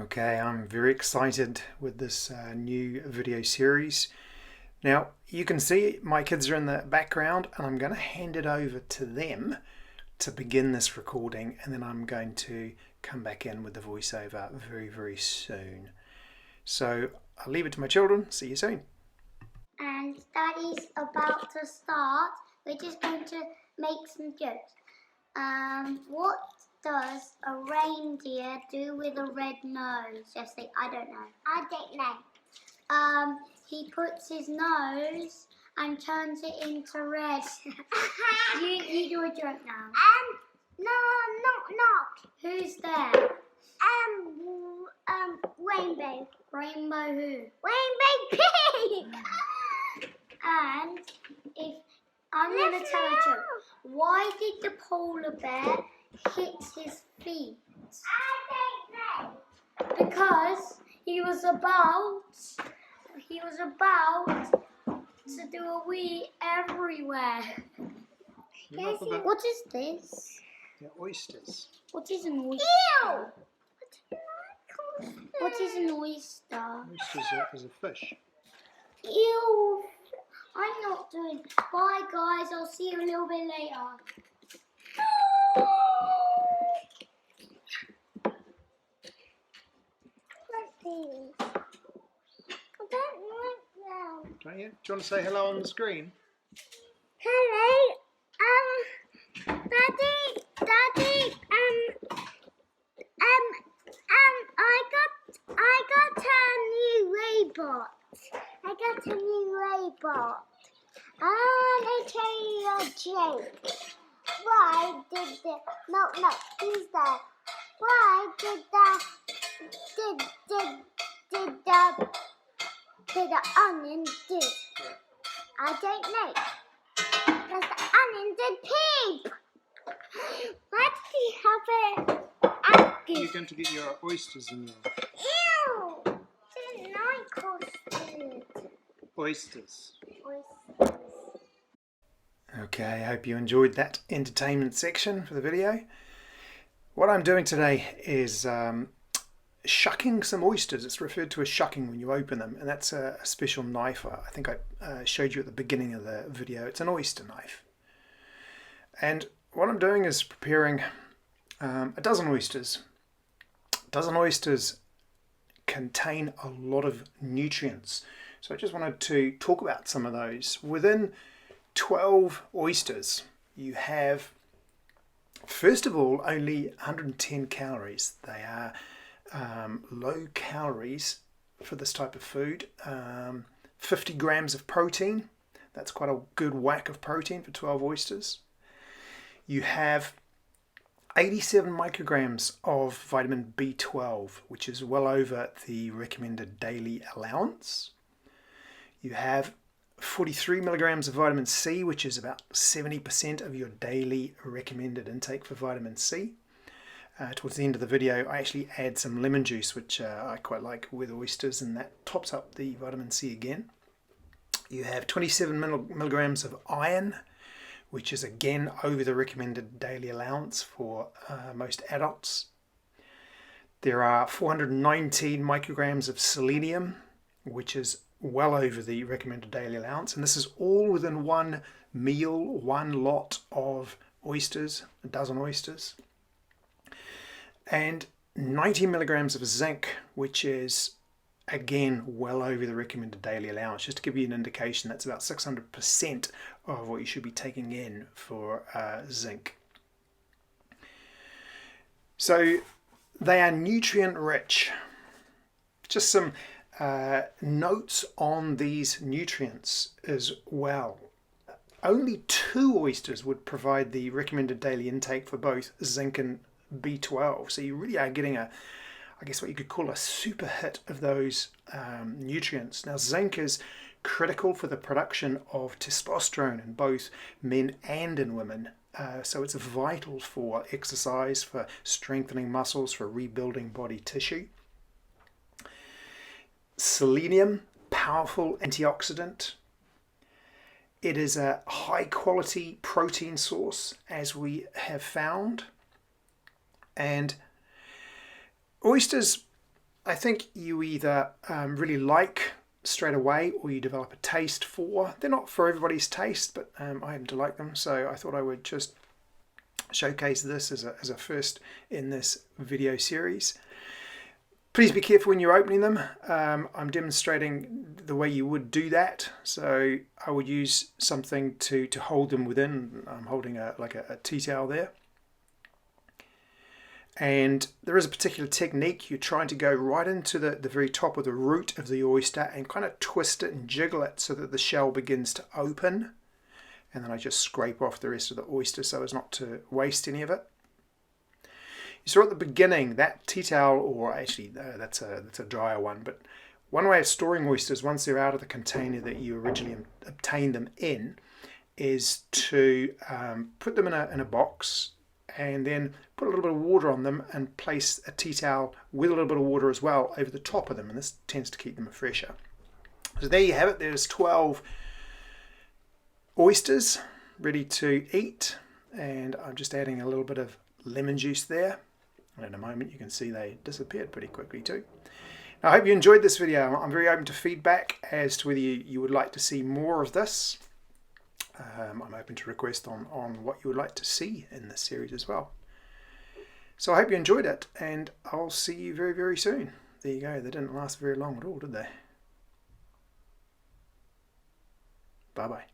Okay, I'm very excited with this new video series. Now, you can see my kids are in the background and I'm going to hand it over to them to begin this recording, and then I'm going to come back in with the voiceover very soon. So I'll leave it to my children. See you soon. And Daddy's about to start. We're just going to make some jokes. What does a reindeer do with a red nose? Jesse, I don't know. I don't know. He puts his nose and turns it into red. you do a joke now. No, knock. Who's there? Rainbow. Rainbow who? Rainbow Pig! And if I'm going to tell a joke. Why did the polar bear hit his feet? I don't know. Because he was about to do a wee everywhere. What is this? They're oysters. What is an oyster? Ew! What is an oyster? Oysters is a fish. Ew! I'm not doing. Bye guys, I'll see you a little bit later. I don't like them. Don't you? Do you want to say hello on the screen? Hello. Daddy, I got a new robot. I want to tell you a joke. Why did the who's that? Why did the onion do? I don't know. Because the onion did poop. Why did he have it? You're going to get your oysters in there. Ew! Didn't like oysters. Oysters. Oysters. Okay, I hope you enjoyed that entertainment section for the video. What I'm doing today is shucking some oysters. It's referred to as shucking when you open them, and that's a special knife. I think I showed you at the beginning of the video. It's an oyster knife. And what I'm doing is preparing a dozen oysters. A dozen oysters contain a lot of nutrients. So I just wanted to talk about some of those. Within 12 oysters, you have, first of all, only 110 calories. They are low calories for this type of food. 50 grams of protein. That's quite a good whack of protein for 12 oysters. You have 87 micrograms of vitamin B12, which is well over the recommended daily allowance. You have 43 milligrams of vitamin C, which is about 70% of your daily recommended intake for vitamin C. Towards the end of the video, I actually add some lemon juice, which I quite like with oysters, and that tops up the vitamin C again. You have 27 milligrams of iron, which is again over the recommended daily allowance for most adults. There are 419 micrograms of selenium, which is well over the recommended daily allowance, and this is all within one meal, one lot of oysters, a dozen oysters. And 90 milligrams of zinc, which is again well over the recommended daily allowance. Just to give you an indication, that's about 600% of what you should be taking in for zinc. So they are nutrient rich. Just some notes on these nutrients as well. Only 2 oysters would provide the recommended daily intake for both zinc and B12. So you really are getting I guess what you could call a super hit of those nutrients. Now, zinc is critical for the production of testosterone in both men and in women. So it's vital for exercise, for strengthening muscles, for rebuilding body tissue. Selenium, powerful antioxidant. It is a high quality protein source, as we have found. And oysters I think you either really like straight away or you develop a taste for. They're not for everybody's taste, but I happen to like them, so I thought I would just showcase this as a first in this video series. Please be careful when you're opening them. I'm demonstrating the way you would do that, so I would use something to hold them within. I'm holding like a tea towel there. And there is a particular technique. You're trying to go right into the very top of the root of the oyster and kind of twist it and jiggle it so that the shell begins to open. And then I just scrape off the rest of the oyster so as not to waste any of it. You saw at the beginning that tea towel, or actually that's a drier one, but one way of storing oysters once they're out of the container that you originally obtained them in is to put them in a box and then put a little bit of water on them and place a tea towel with a little bit of water as well over the top of them, and this tends to keep them fresher. So there you have it. There's 12 oysters ready to eat, and I'm just adding a little bit of lemon juice there, and in a moment you can see they disappeared pretty quickly too. Now, I hope you enjoyed this video. I'm very open to feedback as to whether you would like to see more of this. I'm open to request on what you would like to see in this series as well. So I hope you enjoyed it, and I'll see you very, very soon. There you go. They didn't last very long at all, did they? Bye-bye.